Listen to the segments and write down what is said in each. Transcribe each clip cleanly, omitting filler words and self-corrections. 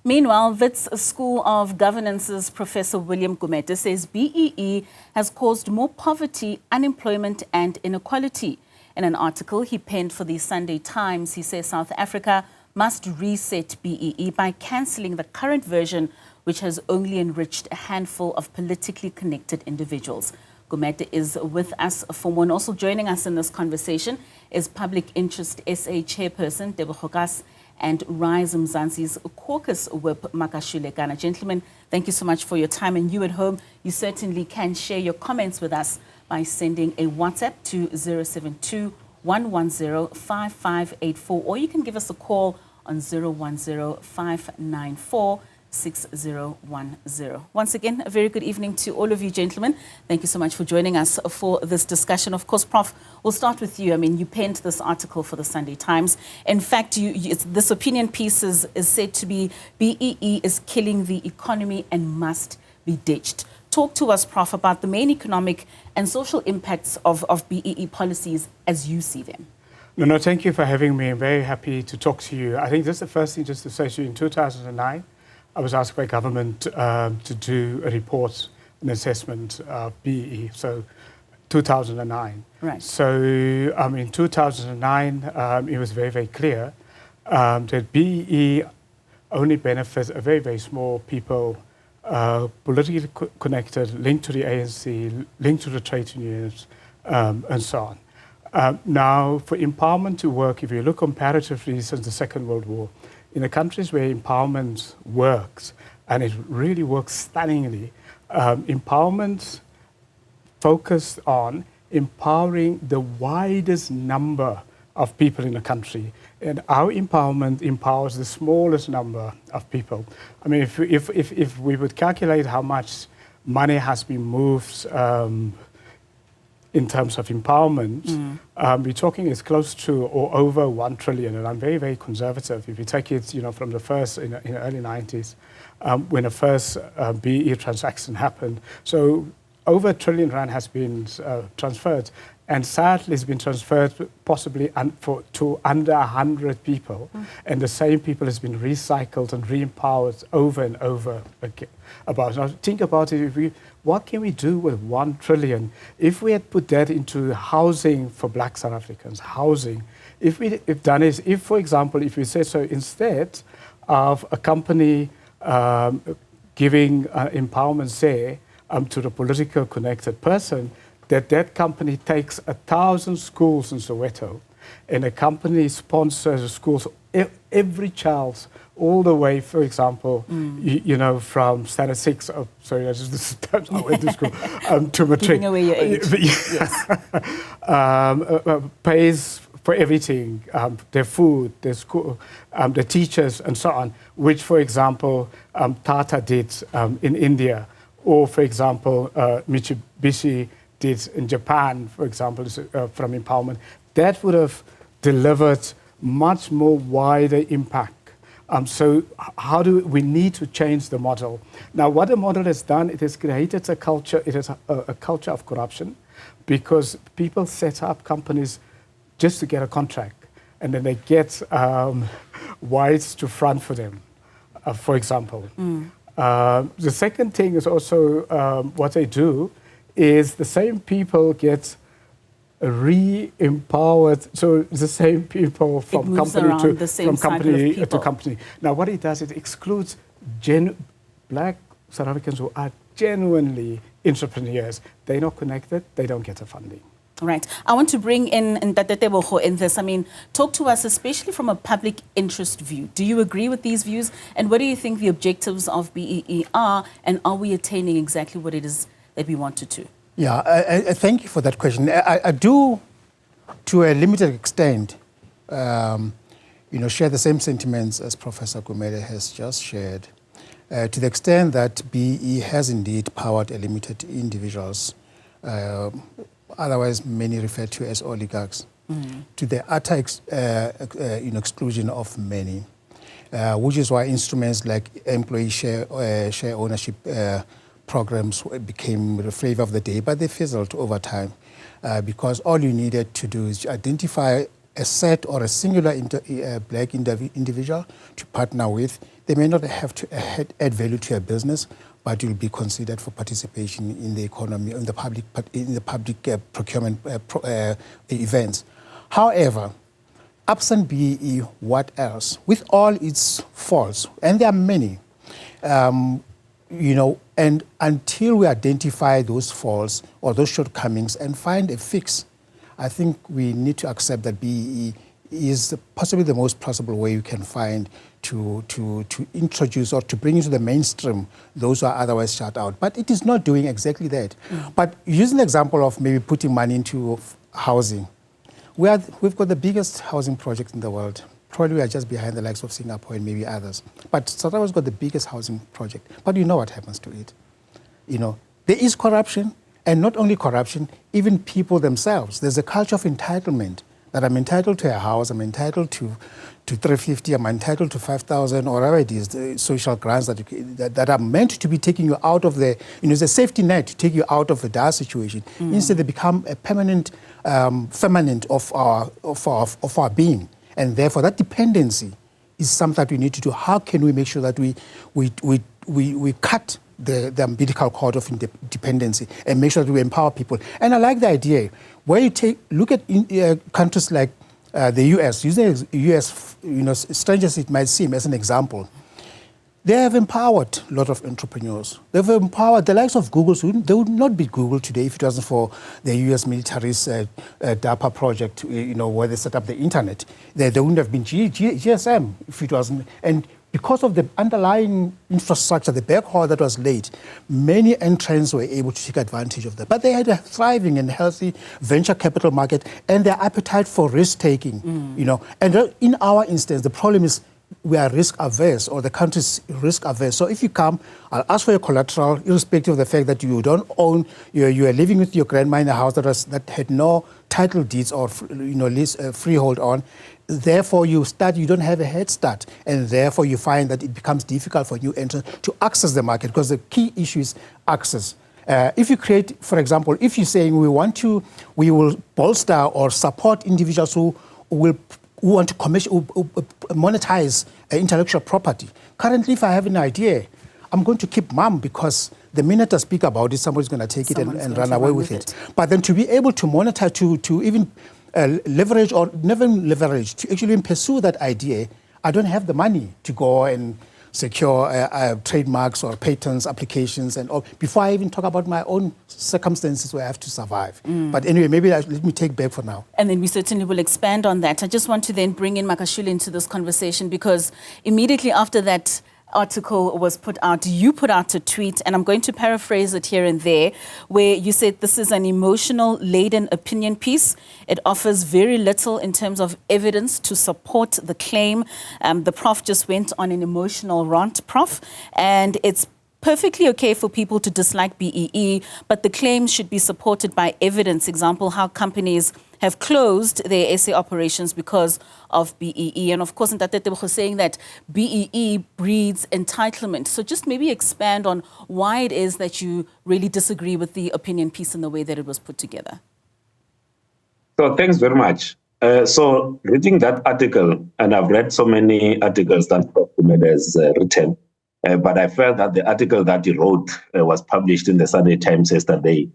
Meanwhile, Wits School of Governance's Professor William Gumede says BEE has caused more poverty, unemployment and inequality. In an article he penned for the Sunday Times, he says South Africa must reset BEE by cancelling the current version, which has only enriched a handful of politically connected individuals. Gumede is with us for more, and also joining us in this conversation is Public Interest SA Chairperson Tebogo Gas and Rise Mzansi's Caucus Whip Makashule Gana. Gentlemen, thank you so much for your time, and you at home, you certainly can share your comments with us by sending a WhatsApp to 072-110-5584, or you can give us a call on 010-594-6010. Once again, a very good evening to all of you, gentlemen. Thank you so much for joining us for this discussion. Of course, Prof, we'll start with you. I mean, you penned this article for the Sunday Times. In fact, this opinion piece is said to be BEE is killing the economy and must be ditched. Talk to us, Prof, about the main economic and social impacts of BEE policies as you see them. No, thank you for having me. I'm very happy to talk to you. I think this is the first thing just to say to you. In 2009, I was asked by government to do a report, an assessment of BEE, so 2009. Right. So in 2009, it was very, very clear that BEE only benefits a very, very small people, politically connected, linked to the ANC, linked to the trade unions, and so on. Now, for empowerment to work, if you look comparatively since the Second World War, in the countries where empowerment works, and it really works stunningly, empowerment focused on empowering the widest number of people in the country. And our empowerment empowers the smallest number of people. I mean, if we would calculate how much money has been moved in terms of empowerment, we're talking it's close to or over 1 trillion, and I'm very, very conservative. If you take it, from the first in the early 90s, when the first BEE transaction happened, so over R1 trillion has been transferred, and sadly it's been transferred possibly to under 100 people, and the same people has been recycled and re-empowered over and over again. Now think about it, what can we do with 1 trillion? If we had put that into housing for Black South Africans, housing, if for example, if we said so, instead of a company giving empowerment, say, to the political connected person, that company takes 1,000 schools in Soweto, and a company sponsors schools, every child, all the way, for example, from standard 6, sorry, this is the time I went to school, to matric. Giving away your age. Yes. Pays for everything, their food, their school, the teachers, and so on, which, for example, Tata did in India, or, for example, Mitsubishi did in Japan, for example, from empowerment. That would have delivered much more wider impact. So how do we need to change the model? Now, what the model has done, it has created a culture, it is a culture of corruption, because people set up companies just to get a contract, and then they get whites to front for them, for example. The second thing is also what they do is the same people get re-empowered, so the same people from company to company. Now, what it does, it excludes Black South Africans who are genuinely entrepreneurs. They're not connected, they don't get the funding. Right. I want to bring in Ntate Tebogo in this. I mean, talk to us, especially from a public interest view. Do you agree with these views? And what do you think the objectives of BEE are? And are we attaining exactly what it is that we wanted to? Yeah, I thank you for that question. I do, to a limited extent, share the same sentiments as Professor Gumede has just shared, to the extent that BEE has indeed powered a limited individuals, otherwise many referred to as oligarchs, to the utter exclusion of many, which is why instruments like employee share ownership programs became the flavor of the day, but they fizzled over time because all you needed to do is identify a set or a singular black individual to partner with. They may not have to add value to your business, but you'll be considered for participation in the economy, in the public procurement events. However, absent BEE, what else? With all its faults, and there are many, and until we identify those faults or those shortcomings and find a fix, I think we need to accept that BEE is possibly the most plausible way you can find to introduce or to bring into the mainstream those who are otherwise shut out. But it is not doing exactly that. But using the example of maybe putting money into housing, we've got the biggest housing project in the world. Probably we are just behind the likes of Singapore and maybe others. But South Africa's got the biggest housing project. But you know what happens to it. There is corruption, and not only corruption, even people themselves. There's a culture of entitlement, that I'm entitled to a house, I'm entitled to 350, I'm entitled to 5,000, or whatever it is, the social grants that are meant to be taking you out of the, it's a safety net to take you out of a dire situation. Instead, they become a permanent ferment of our being. And therefore, that dependency is something that we need to do. How can we make sure that we cut the umbilical cord of dependency and make sure that we empower people? And I like the idea where you look at countries like the US, using the US, strange as it might seem, as an example. They have empowered a lot of entrepreneurs. They've empowered the likes of Google. They would not be Google today if it wasn't for the US military's DARPA project, where they set up the internet. They wouldn't have been GSM if it wasn't. And because of the underlying infrastructure, the backhaul that was laid, many entrants were able to take advantage of that. But they had a thriving and healthy venture capital market and their appetite for risk-taking, And in our instance, the problem is we are risk-averse, or the country's risk-averse. So if you come, I'll ask for your collateral, irrespective of the fact that you don't own, you are living with your grandma in a house that had no title deeds or lease freehold on. Therefore, you don't have a head start, and therefore you find that it becomes difficult for new entrants to access the market, because the key issue is access. If you create, for example, if you're saying we will bolster or support individuals who want to monetize intellectual property. Currently, if I have an idea, I'm going to keep mum, because the minute I speak about it, somebody's going to take it and run away with it. But then to be able to monetize, to even leverage, or never leverage, to actually pursue that idea, I don't have the money to go and secure trademarks or patents, applications, and all, before I even talk about my own circumstances where I have to survive. But anyway, maybe let me take back for now. And then we certainly will expand on that. I just want to then bring in Makashule into this conversation, because immediately after that article was put out, you put out a tweet, and I'm going to paraphrase it here and there, where you said this is an emotional-laden opinion piece. It offers very little in terms of evidence to support the claim. The Prof just went on an emotional rant, Prof, and it's perfectly okay for people to dislike BEE, but the claim should be supported by evidence. Example, how companies have closed their SA operations because of BEE. And of course, Ntate Tebogo saying that BEE breeds entitlement. So just maybe expand on why it is that you really disagree with the opinion piece and the way that it was put together. So thanks very much. So reading that article, and I've read so many articles that Prof Gumede has written, but I felt that the article that he wrote was published in the Sunday Times yesterday.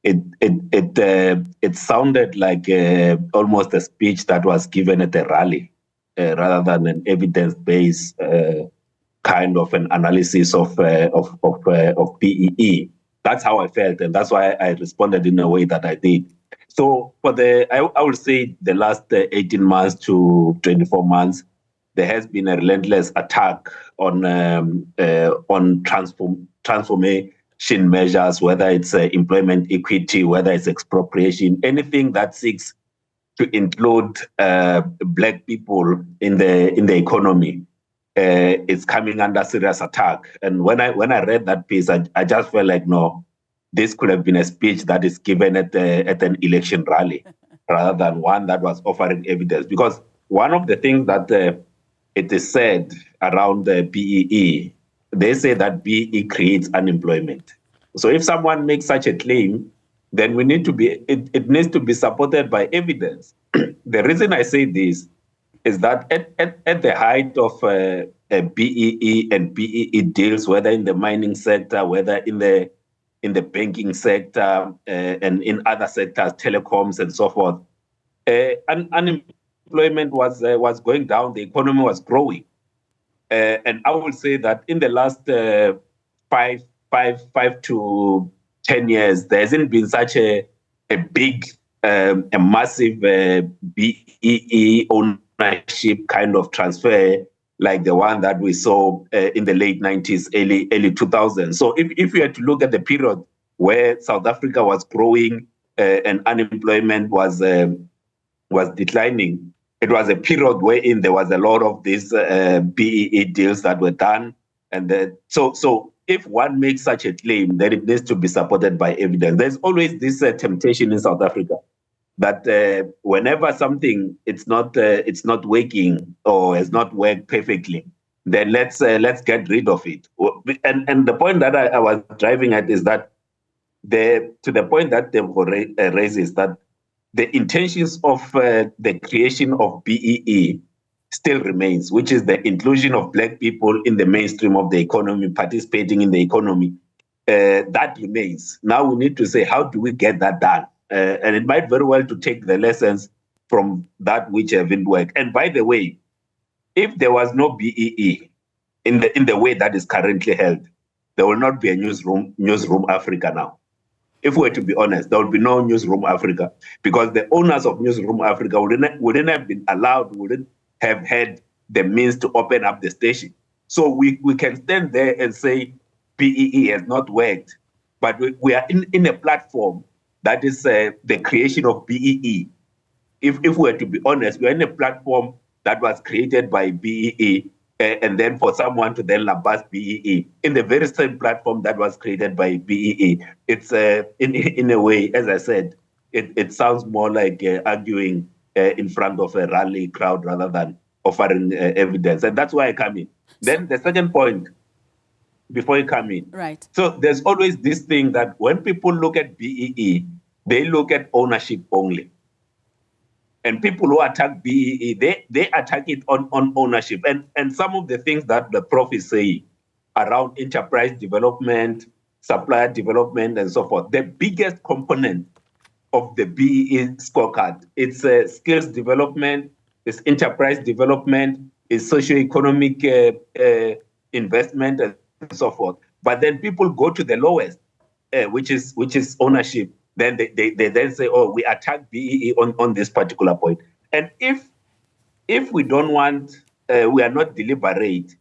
It sounded like almost a speech that was given at a rally, rather than an evidence-based kind of an analysis of BEE. That's how I felt, and that's why I responded in a way that I did. So for I would say the last 18 months to 24 months, there has been a relentless attack on transformation measures, whether it's employment equity, whether it's expropriation, anything that seeks to include black people in the economy is coming under serious attack. And when I read that piece, I just felt like, no, this could have been a speech that is given at an election rally, rather than one that was offering evidence. Because one of the things that it is said around the BEE, they say that BEE creates unemployment. So if someone makes such a claim, then it needs to be supported by evidence. The reason I say this is that at the height of BEE and BEE deals, whether in the mining sector, whether in the banking sector, and in other sectors, telecoms and so forth, unemployment was going down, the economy was growing. And I will say that in the last 5 to 10 years, there hasn't been such a big, a massive BEE ownership kind of transfer like the one that we saw in the late 90s, early 2000s. So if you had to look at the period where South Africa was growing and unemployment was declining, it was a period wherein there was a lot of these BEE deals that were done. And so if one makes such a claim, then it needs to be supported by evidence. There's always this temptation in South Africa that whenever something it's not working or has not worked perfectly, then let's get rid of it. And the point that I was driving at is that to the point that they raises that the intentions of the creation of BEE still remains, which is the inclusion of Black people in the mainstream of the economy, participating in the economy. That remains. Now we need to say, how do we get that done? And it might very well to take the lessons from that which haven't worked. And by the way, if there was no BEE in the way that is currently held, there will not be a Newzroom Afrika now. If we're to be honest, there would be no Newzroom Afrika, because the owners of Newzroom Afrika wouldn't have been allowed, wouldn't have had the means to open up the station. So we can stand there and say BEE has not worked, but we are in a platform that is the creation of BEE. If we're to be honest, we're in a platform that was created by BEE, and then for someone to then lambast BEE in the very same platform that was created by BEE. It's in a way, as I said, it sounds more like arguing in front of a rally crowd rather than offering evidence. And that's why I come in. Then the second point, before you come in. Right. So there's always this thing that when people look at BEE, they look at ownership only. And people who attack BEE, they attack it on ownership. And some of the things that the Prof is saying around enterprise development, supplier development, and so forth, the biggest component of the BEE scorecard, it's skills development, it's enterprise development, it's socioeconomic investment, and so forth. But then people go to the lowest, which is ownership. Then they then say, oh, we attack BEE on this particular point. And if we don't want, we are not deliberate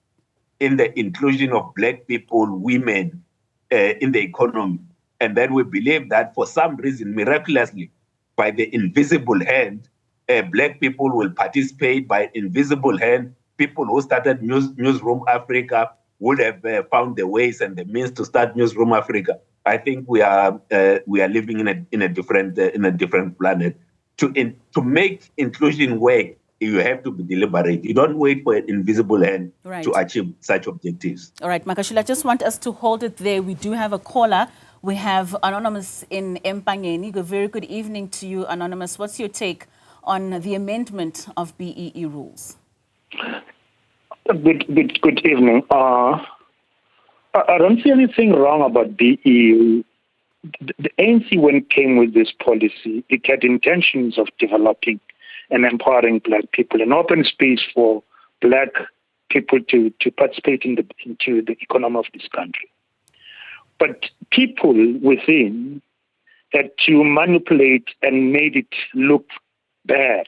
in the inclusion of Black people, women in the economy, and then we believe that for some reason, miraculously, by the invisible hand, Black people will participate by invisible hand. People who started Newzroom Afrika would have found the ways and the means to start Newzroom Afrika. I think we are living in a different planet. To make inclusion work, you have to be deliberate. You don't wait for an invisible hand to achieve such objectives. All right, Makashila, I just want us to hold it there. We do have a caller. We have Anonymous in Empangeni. Very good evening to you, Anonymous. What's your take on the amendment of BEE rules? Good evening. I don't see anything wrong about BEE. The ANC, when it came with this policy, it had intentions of developing and empowering Black people, an open space for Black people to participate into the economy of this country. But people within had to manipulate and made it look bad.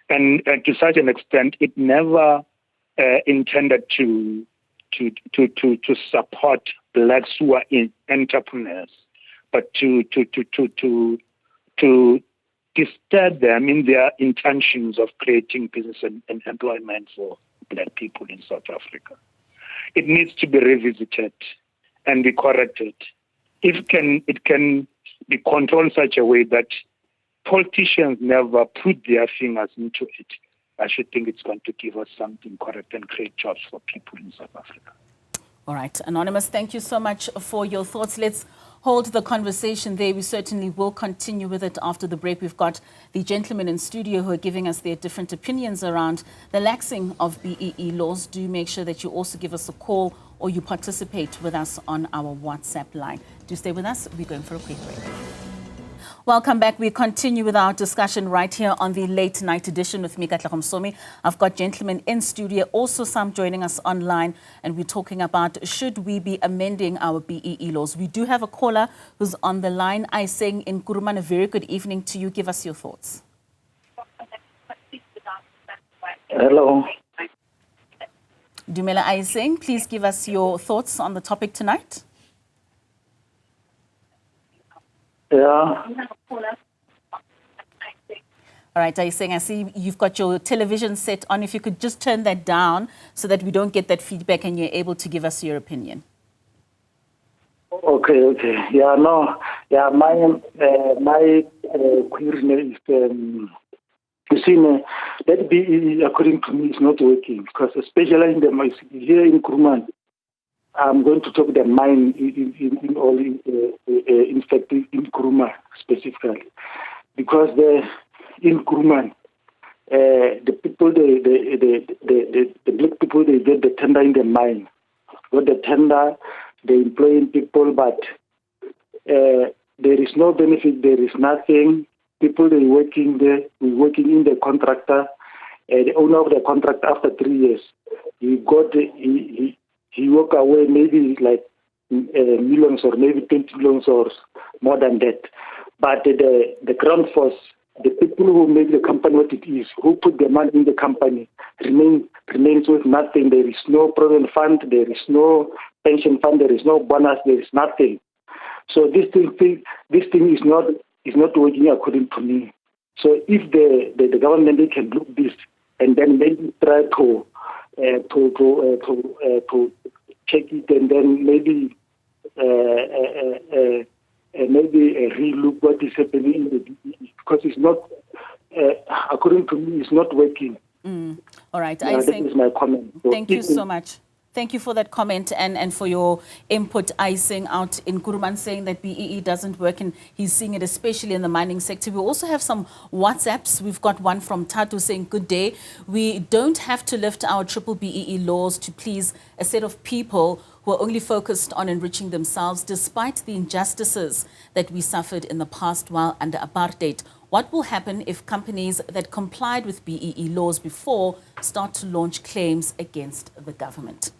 And to such an extent, it never intended to support Blacks who are entrepreneurs, but to disturb them in their intentions of creating business and employment for Black people in South Africa. It needs to be revisited and be corrected. It can be controlled in such a way that politicians never put their fingers into it. I should think it's going to give us something correct and create jobs for people in South Africa. All right. Anonymous, thank you so much for your thoughts. Let's hold the conversation there. We certainly will continue with it after the break. We've got the gentlemen in studio who are giving us their different opinions around the laxing of BEE laws. Do make sure that you also give us a call or you participate with us on our WhatsApp line. Do stay with us. We're going for a quick break. Welcome back. We continue with our discussion right here on the late night edition with Mika Tlhagomsomi. I've got gentlemen in studio, also some joining us online, and we're talking about should we be amending our BEE laws. We do have a caller who's on the line. Aiseng in Kuruman, a very good evening to you. Give us your thoughts. Hello. Dumela Aiseng, please give us your thoughts on the topic tonight. Yeah. All right, Aiseng, I see you've got your television set on. If you could just turn that down so that we don't get that feedback and you're able to give us your opinion. Okay. Yeah, no. Yeah, my query is, you see, that BEE, according to me, is not working because especially in the here in Kuruman, I'm going to talk the mine in fact, in Kuruma specifically, because in Kuruman, the people, the black people, they get the tender in the mine. Got the tender, they employing people, but there is no benefit, there is nothing. People, they working there, we working in the contractor, the owner of the contract after 3 years, he walk away maybe like millions or maybe 20 millions or more than that. But the ground force, the people who make the company what it is, who put the money in the company, remains with nothing. There is no provident fund, there is no pension fund, there is no bonus, there is nothing. So this thing is not working according to me. So if the government they can look this and then maybe try to check it and then maybe relook what is happening in the BEE, because it's not, according to me, it's not working. All right, that is my comment. So thank you so much. Thank you for that comment and for your input. Aiseng out in Kuruman saying that BEE doesn't work, and he's seeing it especially in the mining sector. We also have some WhatsApps. We've got one from Tatu saying, good day. We don't have to lift our triple BEE laws to please a set of people who are only focused on enriching themselves, despite the injustices that we suffered in the past while under apartheid. What will happen if companies that complied with BEE laws before start to launch claims against the government?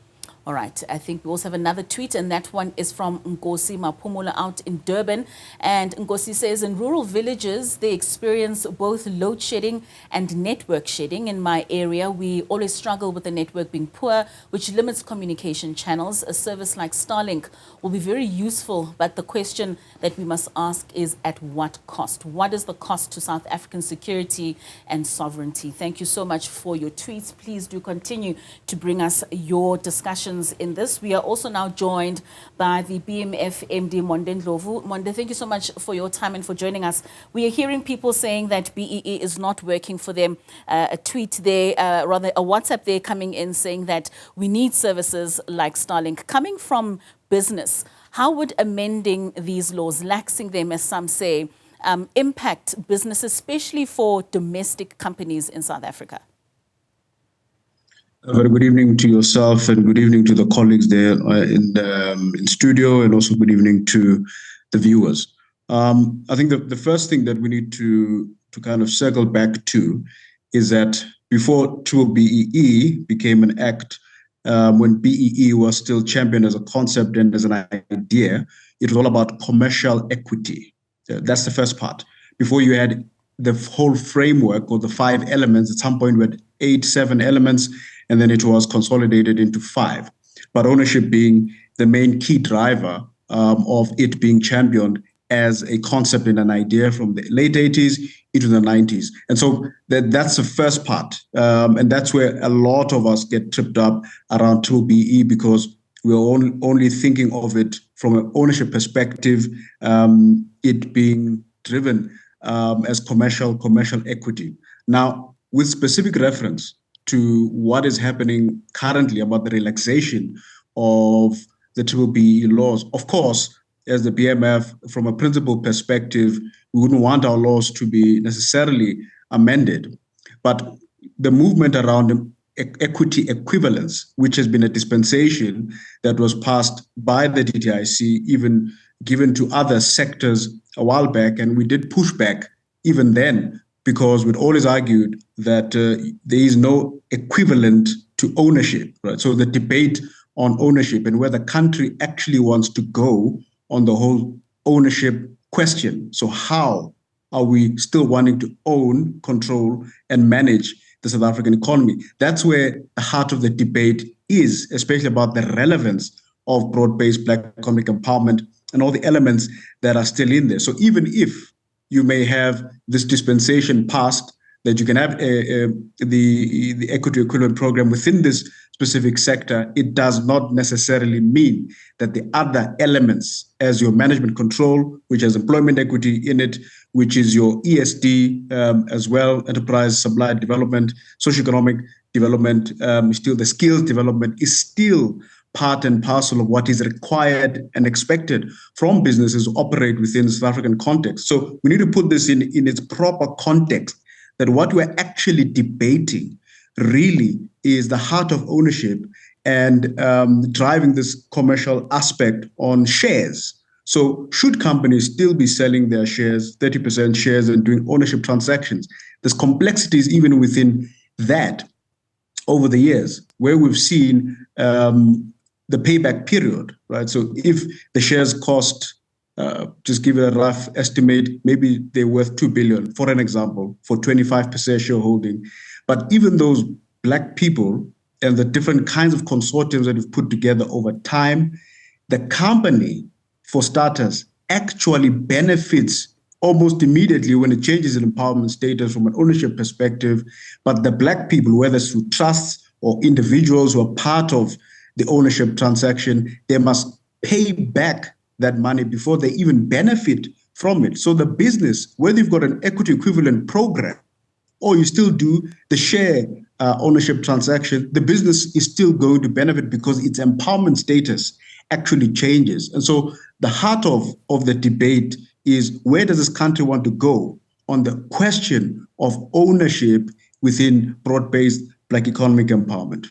All right, I think we also have another tweet, and that one is from Nkosi Mapumula out in Durban. And Nkosi says, in rural villages, they experience both load shedding and network shedding. In my area, we always struggle with the network being poor, which limits communication channels. A service like Starlink will be very useful, but the question that we must ask is at what cost? What is the cost to South African security and sovereignty? Thank you so much for your tweets. Please do continue to bring us your discussions in this. We are also now joined by the BMF MD Monde Ndlovu. Monde, thank you so much for your time and for joining us. We are hearing people saying that BEE is not working for them. A tweet there, rather a WhatsApp there coming in saying that we need services like Starlink. Coming from business, how would amending these laws, laxing them as some say, impact business, especially for domestic companies in South Africa? A very good evening to yourself and good evening to the colleagues there in studio, and also good evening to the viewers. I think the first thing that we need to kind of circle back to is that before BEE became an act, when BEE was still championed as a concept and as an idea, it was all about commercial equity. That's the first part. Before you had the whole framework or the 5 elements, at some point we had 8, 7 elements, and then it was consolidated into 5. But ownership being the main key driver of it being championed as a concept and an idea from the late 80s into the 90s. And so that's the first part. And that's where a lot of us get tripped up around BEE, because we're only thinking of it from an ownership perspective, it being driven as commercial equity. Now, with specific reference to what is happening currently about the relaxation of the BEE laws, of course, as the BMF, from a principle perspective, we wouldn't want our laws to be necessarily amended. But the movement around equity equivalence, which has been a dispensation that was passed by the DTIC, even given to other sectors a while back, and we did push back even then, because we'd always argued that there is no equivalent to ownership, right? So the debate on ownership and where the country actually wants to go on the whole ownership question. So how are we still wanting to own, control, and manage the South African economy? That's where the heart of the debate is, especially about the relevance of broad-based Black economic empowerment and all the elements that are still in there. So even if you may have this dispensation passed, that you can have the equity equivalent program within this specific sector, it does not necessarily mean that the other elements, as your management control, which has employment equity in it, which is your ESD as well, enterprise supply development, socioeconomic development, still the skills development is still part and parcel of what is required and expected from businesses to operate within the South African context. So we need to put this in its proper context, that what we're actually debating really is the heart of ownership and driving this commercial aspect on shares. So should companies still be selling their shares, 30% shares, and doing ownership transactions? There's complexities even within that over the years, where we've seen the payback period, right? So if the shares cost, just give it a rough estimate, maybe they're worth 2 billion, for an example, for 25% shareholding. But even those Black people and the different kinds of consortiums that we've put together over time, the company, for starters, actually benefits almost immediately when it changes its empowerment status from an ownership perspective. But the Black people, whether it's through trusts or individuals who are part of the ownership transaction, they must pay back that money before they even benefit from it. So the business, whether you've got an equity equivalent program or you still do the share ownership transaction, the business is still going to benefit because its empowerment status actually changes. And so the heart of the debate is, where does this country want to go on the question of ownership within broad-based Black economic empowerment?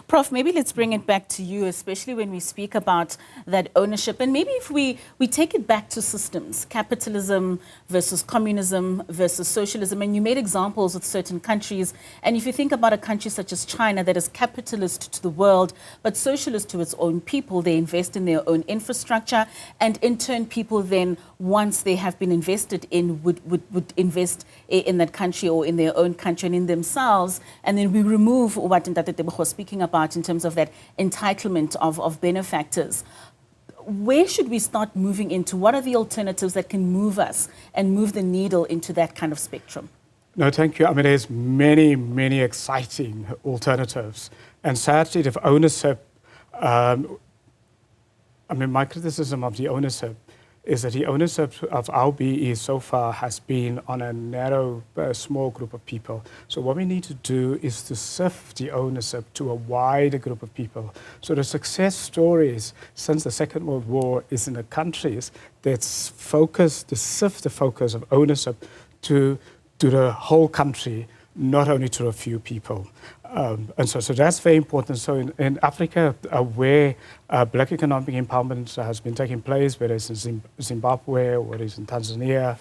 Prof, maybe let's bring it back to you, especially when we speak about that ownership. And maybe if we take it back to systems, capitalism versus communism versus socialism, and you made examples with certain countries. And if you think about a country such as China that is capitalist to the world, but socialist to its own people, they invest in their own infrastructure. And in turn, people then, once they have been invested in, would invest in that country or in their own country and in themselves. And then we remove what Ntate Tebogo was speaking about in terms of that entitlement of benefactors. Where should we start moving into? What are the alternatives that can move us and move the needle into that kind of spectrum? No, thank you. I mean, there's many, many exciting alternatives. And sadly, the ownership, my criticism of the ownership is that the ownership of our BE so far has been on a narrow, small group of people. So what we need to do is to shift the ownership to a wider group of people. So the success stories since the Second World War is in the countries that's focused, to shift the focus of ownership to the whole country, not only to a few people. And so that's very important. So in Africa, where Black economic empowerment has been taking place, whether it's in Zimbabwe, or whether it's in Tanzania,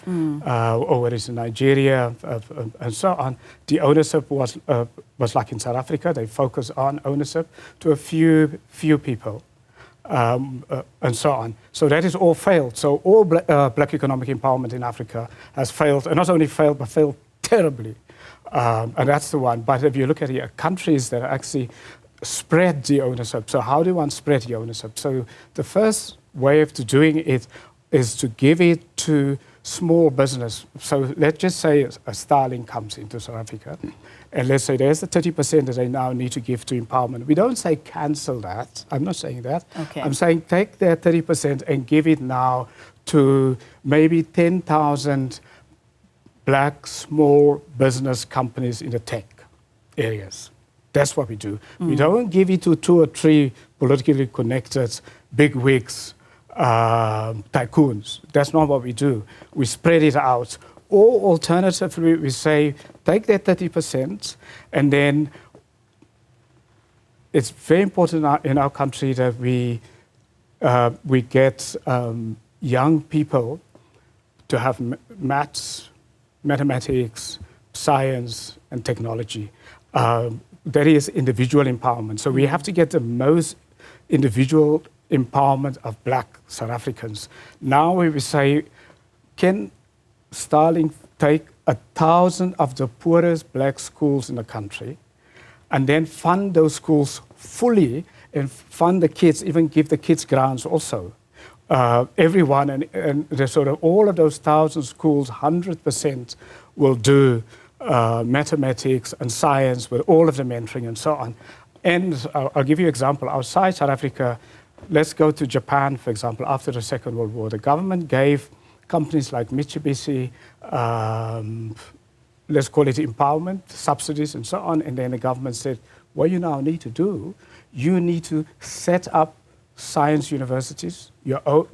or whether it's in Nigeria, and so on, the ownership was like in South Africa. They focus on ownership to a few people. And so on. So that is all failed. So all Black economic empowerment in Africa has failed, and not only failed, but failed terribly. And that's the one. But if you look at the countries that actually spread the ownership, so how do one spread the ownership? So the first way of doing it is to give it to small business. So let's just say a Starling comes into South Africa, and let's say there's the 30% that they now need to give to empowerment. We don't say cancel that. I'm not saying that. Okay. I'm saying take that 30% and give it now to maybe 10,000 Black small business companies in the tech areas. That's what we do. We don't give it to 2 or 3 politically connected big wigs tycoons. That's not what we do. We spread it out. Or alternatively, we say, take that 30%, and then it's very important in our country that we get young people to have maths, mathematics, science, and technology. That is individual empowerment. So we have to get the most individual empowerment of Black South Africans. Now we say, can Starling take 1,000 of the poorest Black schools in the country and then fund those schools fully and fund the kids, even give the kids grants also? Everyone and the sort of all of those 1,000 schools, 100% will do mathematics and science with all of the mentoring and so on. And I'll give you an example. Outside South Africa, let's go to Japan, for example, after the Second World War. The government gave companies like Mitsubishi, let's call it empowerment, subsidies and so on. And then the government said, what you now need to do, you need to set up science universities, your own,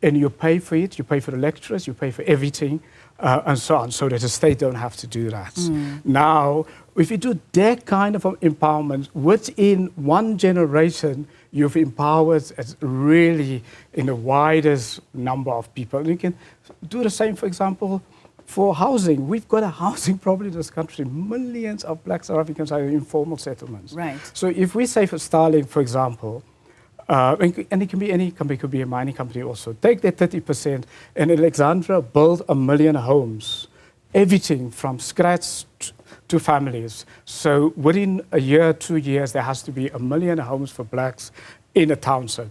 and you pay for it, you pay for the lecturers, you pay for everything, and so on, so that the state don't have to do that. Now, if you do that kind of empowerment, within one generation, you've empowered really in the widest number of people. And you can do the same, for example, for housing. We've got a housing problem in this country. Millions of Black South Africans are in informal settlements. Right. So if we say for Starling, for example, and it can be any company, it could be a mining company also, take that 30%, and Alexandra build 1 million homes, everything from scratch to families. So within a year, 2 years, there has to be 1 million homes for Blacks in a township.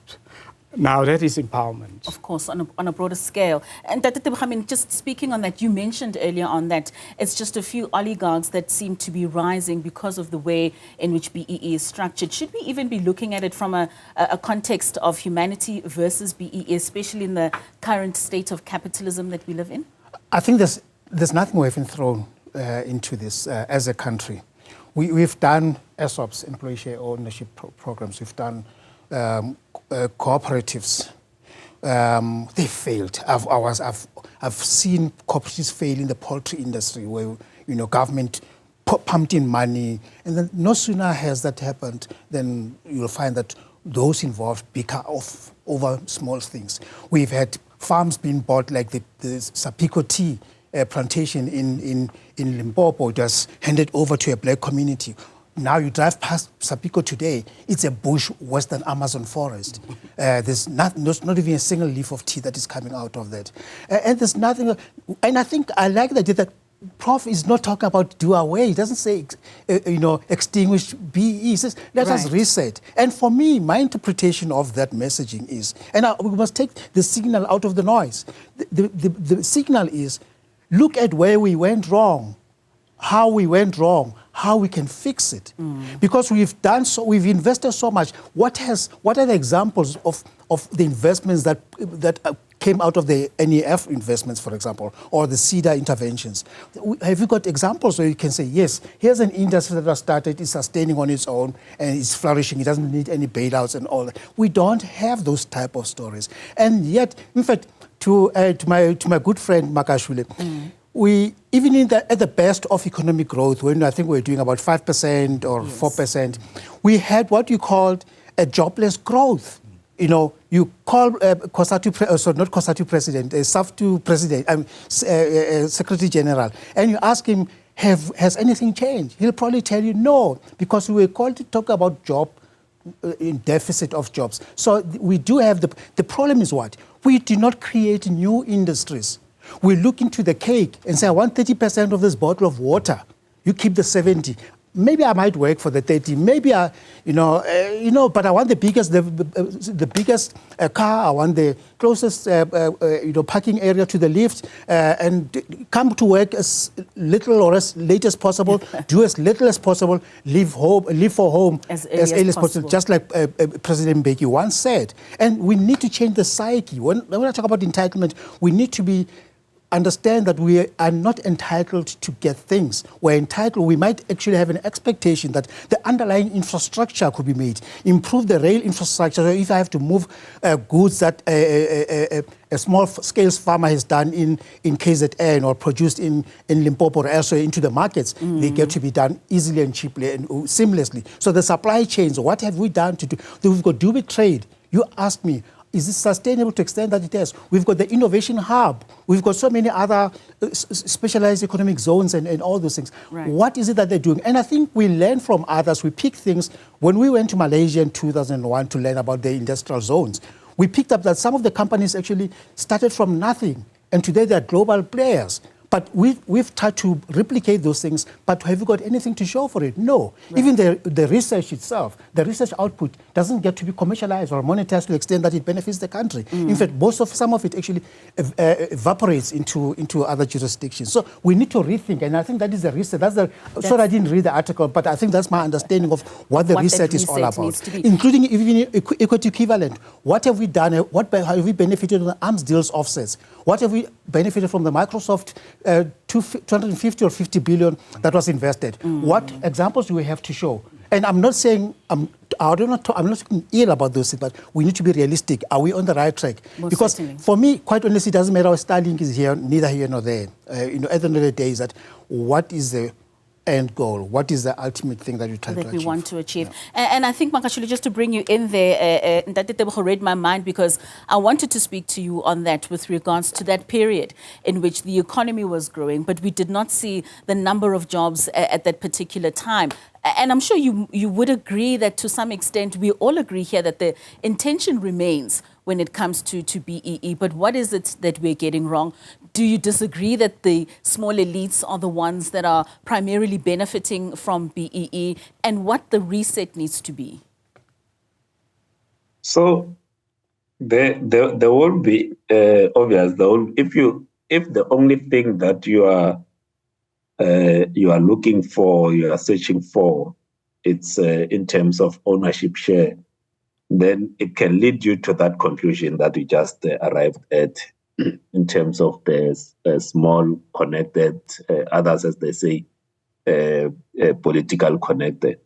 Now, that is empowerment. Of course, on a broader scale. And I mean, just speaking on that, you mentioned earlier on that it's just a few oligarchs that seem to be rising because of the way in which BEE is structured. Should we even be looking at it from a context of humanity versus BEE, especially in the current state of capitalism that we live in? I think there's nothing we've been thrown into this as a country. We've done ESOPs, employee share ownership programs. We've done cooperatives. They failed. I've seen cooperatives fail in the poultry industry where government pumped in money, and then no sooner has that happened than you'll find that those involved bicker off over small things. We've had farms being bought, like the Sapiko tea plantation in Limpopo, just handed over to a Black community. Now you drive past Sapiko today, it's a bush western Amazon forest. There's not even a single leaf of tea that is coming out of that. And there's nothing, and I think I like that Prof is not talking about do away. He doesn't say, extinguish BE. He says, let us reset. And for me, my interpretation of that messaging is, and we must take the signal out of the noise. The signal is, look at where we went wrong, how we went wrong, how we can fix it. Because we've invested so much. What are the examples of the investments that came out of the NEF investments, for example, or the CEDA interventions? Have you got examples where you can say, yes, here's an industry that was started, it's sustaining on its own, and it's flourishing, it doesn't need any bailouts and all that. We don't have those type of stories. And yet, in fact, to my good friend Makashule, we, even at the best of economic growth, when I think we're doing about 5% or 4%, we had what you called a jobless growth. You call SAFTU president, Secretary General, and you ask him, has anything changed? He'll probably tell you no, because we were called to talk about in deficit of jobs. So we do have the problem is what? We do not create new industries. We look into the cake and say, I want 30% of this bottle of water. You keep the 70. Maybe I might work for the 30. Maybe but I want the biggest car. I want the closest, parking area to the lift, and come to work as little or as late as possible. Do as little as possible. Live for home as early as possible. Just like President Mbeki once said. And we need to change the psyche. When I talk about entitlement, we need to be understand that we are not entitled to get things. We're entitled, we might actually have an expectation that the underlying infrastructure could be made, improve the rail infrastructure. So if I have to move goods that a small-scale farmer has done in KZN or produced in Limpopo or elsewhere into the markets, they get to be done easily and cheaply and seamlessly. So the supply chains, what have we done to do? We've got do with trade. You asked me, is it sustainable to extend that it has? We've got the innovation hub. We've got so many other specialized economic zones and all those things. Right. What is it that they're doing? And I think we learn from others. We pick things. When we went to Malaysia in 2001 to learn about the industrial zones, we picked up that some of the companies actually started from nothing. And today they're global players. But we've tried to replicate those things, but have you got anything to show for it? No. Right. Even the research itself, the research output doesn't get to be commercialized or monetized to the extent that it benefits the country. In fact, some of it actually evaporates into other jurisdictions. So we need to rethink, and I think that is the research. Sorry, I didn't read the article, but I think that's my understanding of what the research is all about, including even equity equivalent. What have we done? What have we benefited on the arms deals offsets? What have we benefited from the Microsoft 250 or 50 billion that was invested? What examples do we have to show? And I'm not saying, I'm not talking ill about those things, but we need to be realistic. Are we on the right track? Because for me, quite honestly, it doesn't matter if Starlink is here, neither here nor there. At the end of the day, is that what is the end goal? What is the ultimate thing that you try to achieve? That we want to achieve. Yeah. And I think, Makashule, just to bring you in there, that read my mind, because I wanted to speak to you on that with regards to that period in which the economy was growing, but we did not see the number of jobs at that particular time. And I'm sure you would agree that to some extent, we all agree here that the intention remains when it comes to BEE. But what is it that we're getting wrong? Do you disagree that the small elites are the ones that are primarily benefiting from BEE, and what the reset needs to be? So there will be obvious. If the only thing that you are looking for, you are searching for, it's in terms of ownership share, then it can lead you to that conclusion that you just arrived at in terms of the small connected, others, as they say, political connected.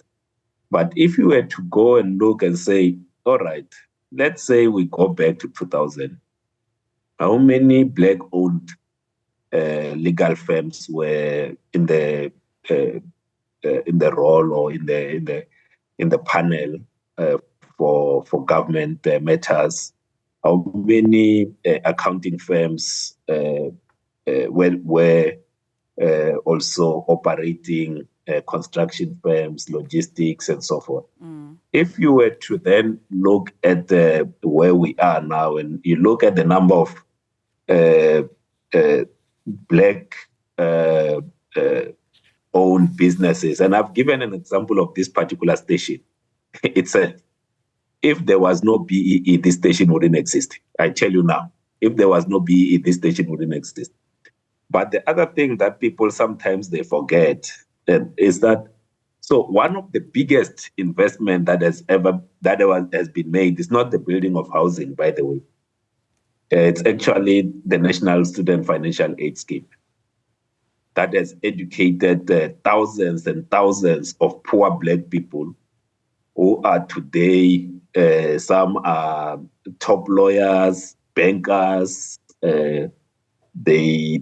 But if you were to go and look and say, all right, let's say we go back to 2000, how many Black-owned legal firms were in the role or in the panel for government matters? How many accounting firms were also operating construction firms, logistics, and so forth? If you were to then look at where we are now, and you look at the number of Black owned businesses, and I've given an example of this particular station. If there was no BEE, this station wouldn't exist. I tell you now, if there was no BEE, this station wouldn't exist. But the other thing that people sometimes they forget is that, so one of the biggest investment that has been made is not the building of housing, by the way. It's actually the National Student Financial Aid Scheme that has educated thousands and thousands of poor Black people who are today, some are top lawyers, bankers, they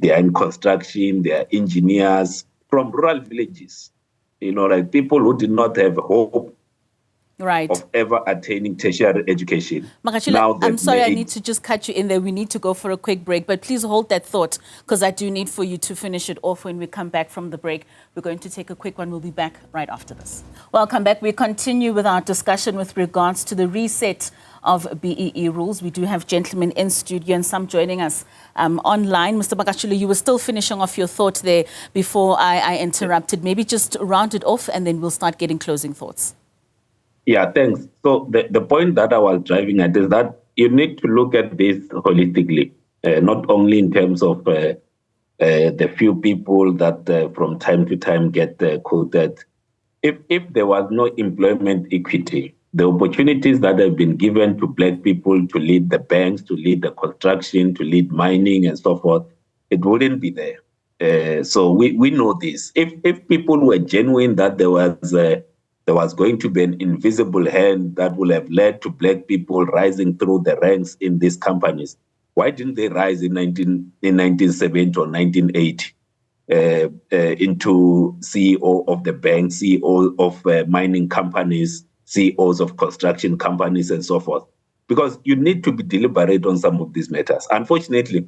are in construction, they are engineers from rural villages, like people who did not have hope of ever attaining tertiary education. Makashule, I'm sorry, I need to just cut you in there. We need to go for a quick break, but please hold that thought, because I do need for you to finish it off when we come back from the break. We're going to take a quick one. We'll be back right after this. Welcome back. We continue with our discussion with regards to the reset of BEE rules. We do have gentlemen in studio and some joining us online. Mr. Makashule, you were still finishing off your thought there before I interrupted. Maybe just round it off and then we'll start getting closing thoughts. Yeah, thanks. So the point that I was driving at is that you need to look at this holistically, not only in terms of the few people that from time to time get quoted. If there was no employment equity, the opportunities that have been given to Black people to lead the banks, to lead the construction, to lead mining and so forth, it wouldn't be there. So we know this. If people were genuine that there was going to be an invisible hand that will have led to black people rising through the ranks in these companies, why didn't they rise in 1970 or 1980 into CEO of the bank, CEO of mining companies, CEOs of construction companies, and so forth? Because you need to be deliberate on some of these matters. Unfortunately,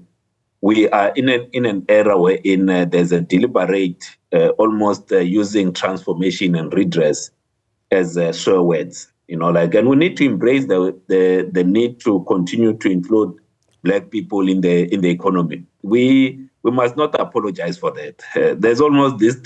we are in an era wherein there's a deliberate, almost using transformation and redress as sure words, and we need to embrace the need to continue to include black people in the economy. We must not apologize for that. There's almost this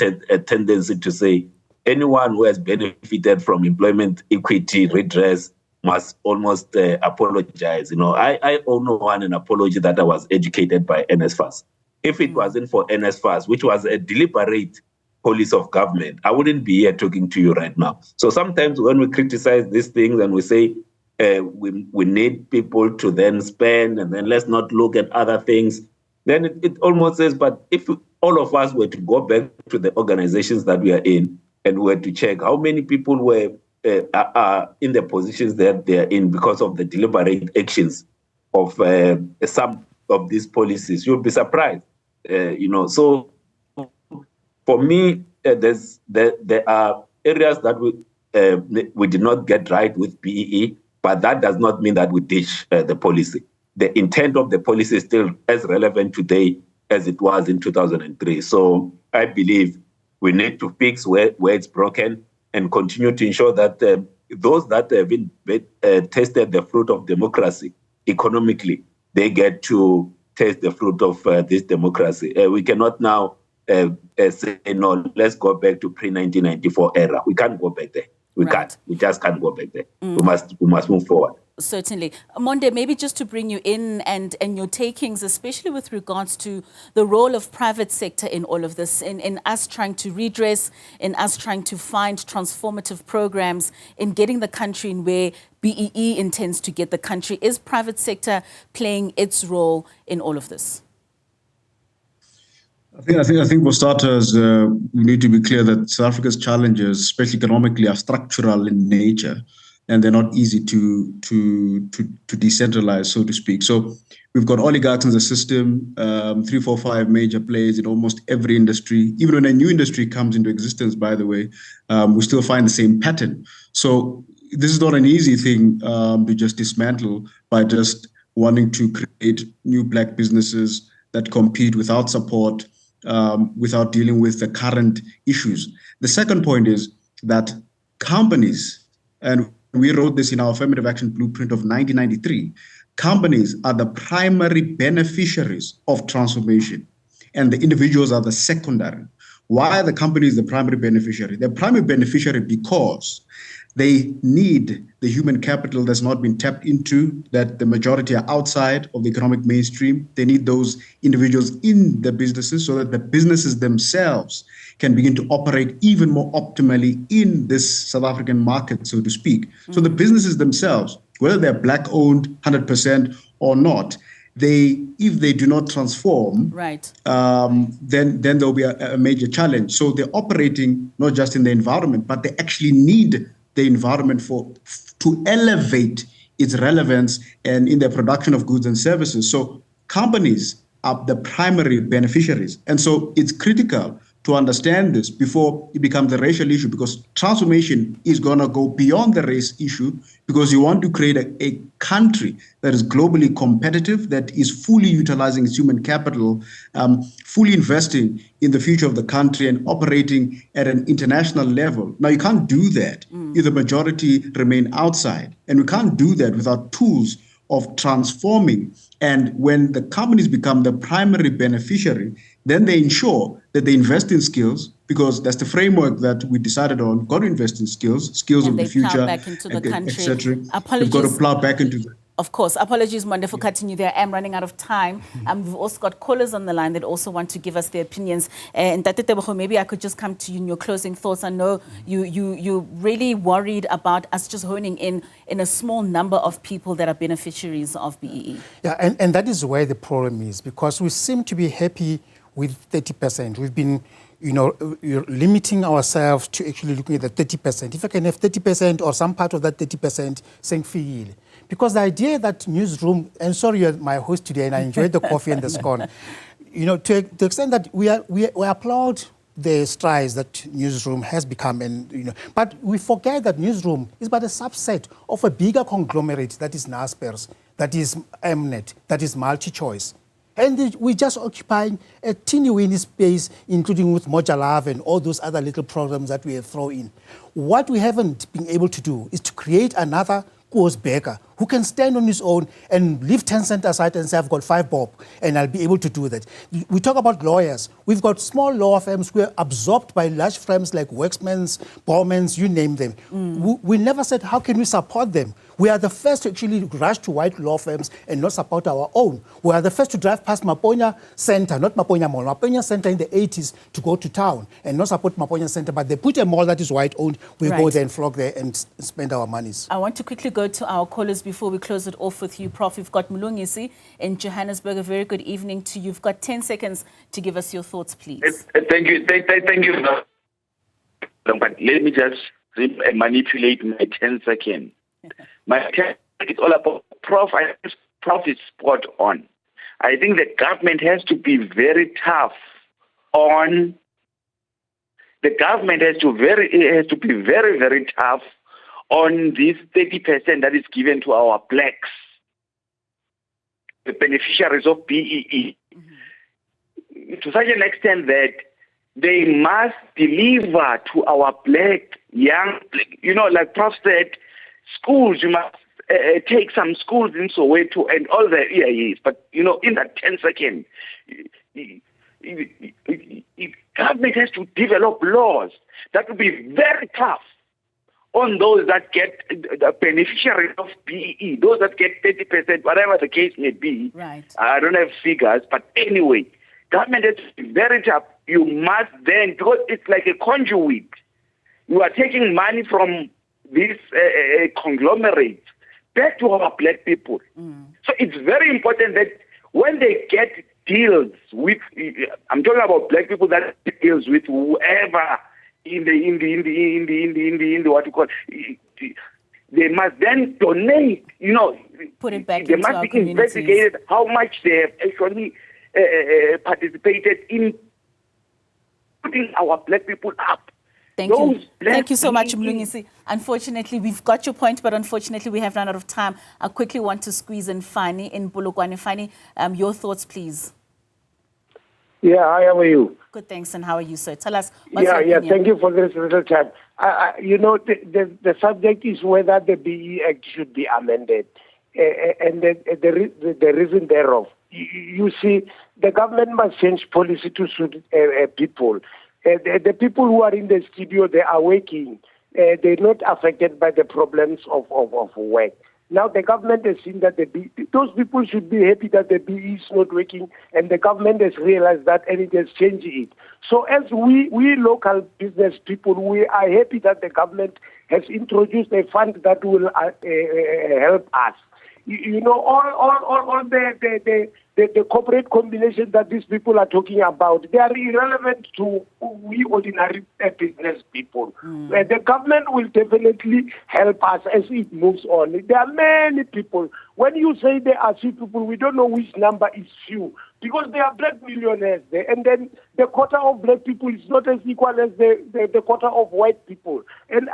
tendency to say anyone who has benefited from employment equity redress must almost apologize. I owe no one an apology that I was educated by NSFAS. If it wasn't for NSFAS, which was a deliberate policy of government, I wouldn't be here talking to you right now. So sometimes when we criticize these things and we say we need people to then spend and then let's not look at other things, then it almost says, but if all of us were to go back to the organizations that we are in and were to check how many people are in the positions that they are in because of the deliberate actions of some of these policies, you'll be surprised. So for me, there are areas that we did not get right with BEE, but that does not mean that we ditch the policy. The intent of the policy is still as relevant today as it was in 2003. So I believe we need to fix where it's broken and continue to ensure that those that have been tasted the fruit of democracy economically, they get to taste the fruit of this democracy. We cannot now say, no, let's go back to pre-1994 era. We can't go back there. We can't. We just can't go back there. We must move forward. Certainly. Monde, maybe just to bring you in and your takings, especially with regards to the role of private sector in all of this, in us trying to redress, in us trying to find transformative programs, in getting the country in where BEE intends to get the country. Is private sector playing its role in all of this? I think for starters, we need to be clear that South Africa's challenges, especially economically, are structural in nature, and they're not easy to decentralize, so to speak. So we've got oligarchs in the system, 3, 4, 5 major players in almost every industry. Even when a new industry comes into existence, by the way, we still find the same pattern. So this is not an easy thing to just dismantle by just wanting to create new black businesses that compete without support, without dealing with the current issues. The second point is that companies, and we wrote this in our affirmative action blueprint of 1993, companies are the primary beneficiaries of transformation, and the individuals are the secondary. Why are the companies the primary beneficiary? They're primary beneficiary because they need the human capital that's not been tapped into, that the majority are outside of the economic mainstream. They need those individuals in the businesses so that the businesses themselves can begin to operate even more optimally in this South African market, so to speak. So the businesses themselves, whether they're black-owned 100% or not, if they do not transform, then there'll be a major challenge. So they're operating not just in the environment, but they actually need the environment to elevate its relevance and in the production of goods and services. So companies are the primary beneficiaries. And so it's critical to understand this before it becomes a racial issue, because transformation is going to go beyond the race issue, because you want to create a country that is globally competitive, that is fully utilizing its human capital, fully investing in the future of the country and operating at an international level. Now, you can't do that if the majority remain outside, and we can't do that without tools of transforming. And when the companies become the primary beneficiary, then they ensure that they invest in skills, because that's the framework that we decided on. Got to invest in skills of the future, back into the country. etc. They've got to plow back into the Of course. Apologies, Mwande, for cutting you there. I am running out of time. We've also got callers on the line that also want to give us their opinions. And Tate Tebogo, maybe I could just come to you in your closing thoughts. I know you're really worried about us just honing in a small number of people that are beneficiaries of BEE. Yeah, and that is where the problem is, because we seem to be happy with 30%. We've been limiting ourselves to actually looking at the 30%. If I can have 30% or some part of that 30% saying feel. Because the idea that Newzroom, and sorry you're my host today and I enjoyed the coffee and the scone, to the extent that we applaud the strides that Newzroom has become, and but we forget that Newzroom is but a subset of a bigger conglomerate that is Naspers, that is Mnet, that is MultiChoice. And we're just occupying a teeny-weeny space, including with Mojalave and all those other little programs that we have thrown in. What we haven't been able to do is to create another Koos Becker who can stand on his own and leave 10 cents aside and say, I've got 5 bob, and I'll be able to do that. We talk about lawyers. We've got small law firms who are absorbed by large firms like Worksmans, Bowmans, you name them. We never said, how can we support them? We are the first to actually rush to white law firms and not support our own. We are the first to drive past Maponya Center, not Maponya Mall, Maponya Center in the 80s to go to town and not support Maponya Center, but they put a mall that is white-owned. We go there and flock there and spend our monies. I want to quickly go to our callers before we close it off with you, Prof. We've got Mulungisi in Johannesburg. A very good evening to you. You've got 10 seconds to give us your thoughts, please. Thank you. Thank you. But let me just manipulate my 10 seconds. My 10 seconds is all about Prof. Prof is spot on. I think the government has to be very tough on. The government has to be very, very tough on this 30% that is given to our blacks, the beneficiaries of BEE, to such an extent that they must deliver to our black young, like Prof said, schools, you must take some schools in Soweto and all the EIAs, but, in that 10 seconds, government has to develop laws that will be very tough on those that get the beneficiaries of BEE, those that get 30%, whatever the case may be. Right. I don't have figures, but anyway, government has to be very tough. You must then, because it's like a conduit. You are taking money from this conglomerate back to our black people. So it's very important that when they get deals with, I'm talking about black people that deals with whoever in the what you call, they must then donate. Put it back. They must be investigated how much they have actually participated in putting our black people up. Thank you. Thank you so much, Mlungisi. Unfortunately, we've got your point, but unfortunately, we have run out of time. I quickly want to squeeze in Fani in Polokwane. Fani, your thoughts, please. Yeah, hi, how are you? Good, thanks. And how are you, sir? Tell us what's your opinion. Thank you for this little time. The subject is whether the BEE Act should be amended. And the reason thereof. You see, the government must change policy to suit people. The people who are in the studio, they are working. They're not affected by the problems of work. Now the government has seen that those people should be happy that the BEE is not working, and the government has realized that and it has changed it. So as we local business people, we are happy that the government has introduced a fund that will help us. All the corporate combination that these people are talking about, they are irrelevant to we ordinary business people. The government will definitely help us as it moves on. There are many people. When you say there are few people, we don't know which number is few, because there are black millionaires there, and then the quota of black people is not as equal as the quota of white people, and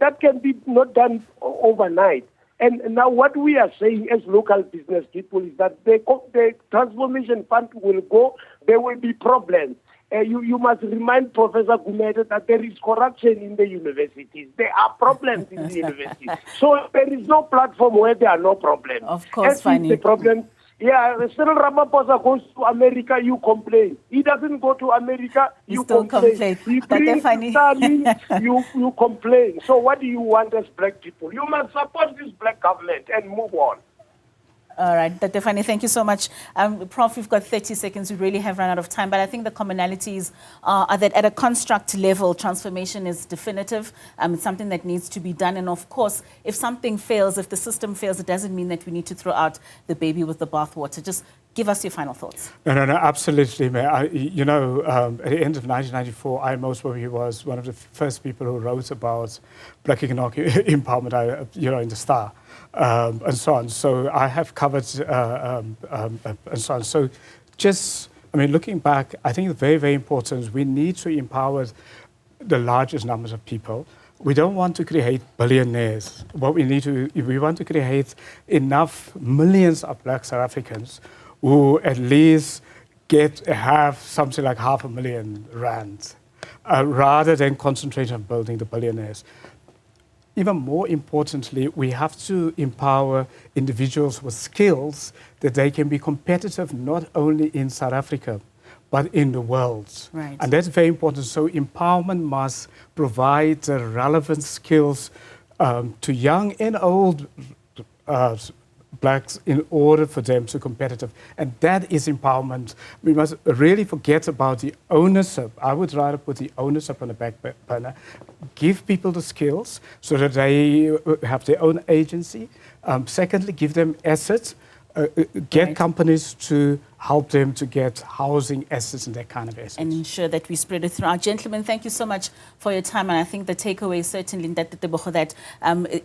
that can be not done overnight. And now what we are saying as local business people is that the transformation fund will go, there will be problems. You must remind Professor Gumede that there is corruption in the universities. There are problems in the universities. So there is no platform where there are no problems. Of course, Fanny. The problem. Yeah, Cyril Ramaphosa goes to America, you complain. He doesn't go to America, you complain. He brings Stalin, you complain. So what do you want as black people? You must support this black government and move on. All right, Dr. Fani, thank you so much. Prof, we've got 30 seconds. We really have run out of time, but I think the commonalities are that at a construct level, transformation is definitive. It's something that needs to be done. And of course, if something fails, if the system fails, it doesn't mean that we need to throw out the baby with the bathwater. Just give us your final thoughts. No, absolutely, Mayor. At the end of 1994, I most probably was one of the first people who wrote about black economic empowerment, in the Star, and so on. So I have covered and so on. So looking back, I think it's very, very important. We need to empower the largest numbers of people. We don't want to create billionaires. We want to create enough millions of black South Africans who at least have something like R500,000, rather than concentrate on building the billionaires. Even more importantly, we have to empower individuals with skills that they can be competitive not only in South Africa, but in the world. Right. And that's very important. So empowerment must provide the relevant skills to young and old blacks in order for them to be competitive. And that is empowerment. We must really forget about the ownership. I would rather put the ownership on the back burner. Give people the skills so that they have their own agency. Secondly, give them assets. Get companies to help them to get housing assets and that kind of assets. And ensure that we spread it throughout. Gentlemen, thank you so much for your time. And I think the takeaway is certainly that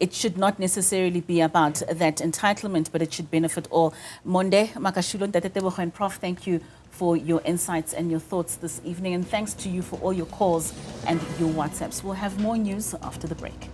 it should not necessarily be about that entitlement, but it should benefit all. Monde, Makashulo, and Prof, thank you for your insights and your thoughts this evening. And thanks to you for all your calls and your WhatsApps. We'll have more news after the break.